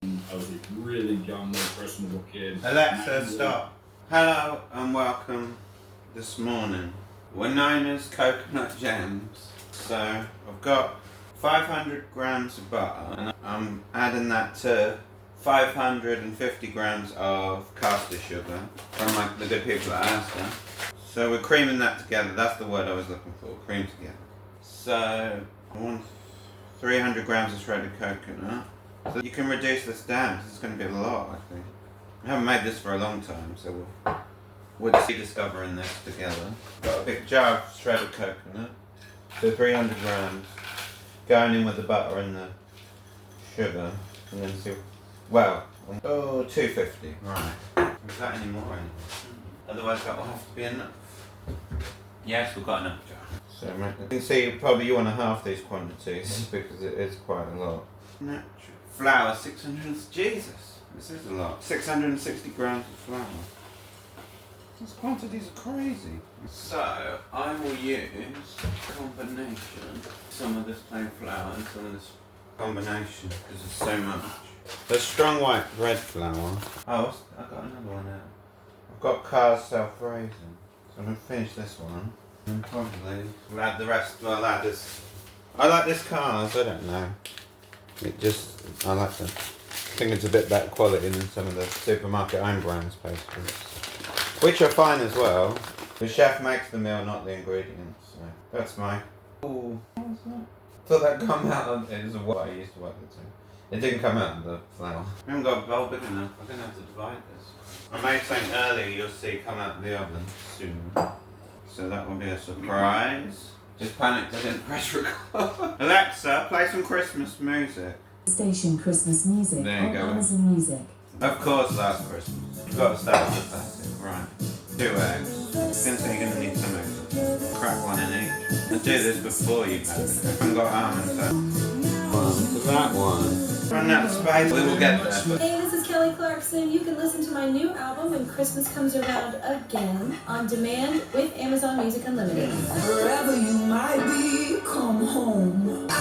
I was a really young, impressionable kid. Alexa, stop. Hello and welcome this morning. We're known as coconut jams. So I've got 500 grams of butter and I'm adding that to 550 grams of caster sugar from the good people at Asda. So we're creaming that together. That's the word I was looking for, cream together. So I want 300 grams of shredded coconut. So you can reduce this down because it's going to be a lot, I think. I haven't made this for a long time, so we'll be discovering this together. Got a big jar of shredded coconut, so 300 grams, going in with the butter and the sugar, and then see. Well, 250. Right. Is that any more? Otherwise, that will have to be enough. Yes, we've got enough jar. So you can see probably you want to half these quantities because it is quite a lot. Natural flour, 600. Jesus, this is a lot. 660 grams of flour. These quantities are crazy. So I will use a combination. Some of this plain flour and some of this combination because there's so much. There's strong white bread flour. Oh, I've got another one out. I've got Cars Self Raising. So I'm gonna finish this one. And probably we'll add the rest. Well, add this. I like this Cars. I don't know. I like the. I think it's a bit better quality than some of the supermarket own brands pastries, which are fine as well. The chef makes the meal, not the ingredients. So that's my. Oh, what was that? Thought that come out of it was what I used to work with. It didn't come out of the flour. I haven't got a bowl big enough. I'm gonna have to divide this. I made something earlier. You'll see come out of the oven soon. So that will be a surprise. Just panicked I didn't press record. Alexa, play some Christmas music. Station Christmas music There you on go. Amazon Music. Of course, last Christmas. You've got to start with the classic. Right. 2 eggs. You're going to need some eggs. Crack one in each. And do this before you have it. I haven't got almonds though. One to that one. Run out of space. We will get there. Hey, this is Kelly Clarkson. You can listen to my new album When Christmas Comes Around Again on demand with Amazon Music Unlimited. Wherever you might be, come home. I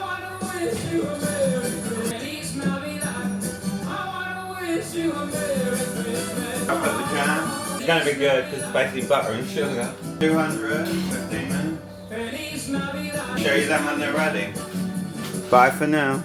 wanna wish you a Merry Christmas. Feliz Navidad. I wanna wish you a Merry Christmas. I'll put the jam. It's going to be good because it's basically butter and sugar. 200, 15 minutes. Feliz Navidad. Show you them when they're ready. Bye for now.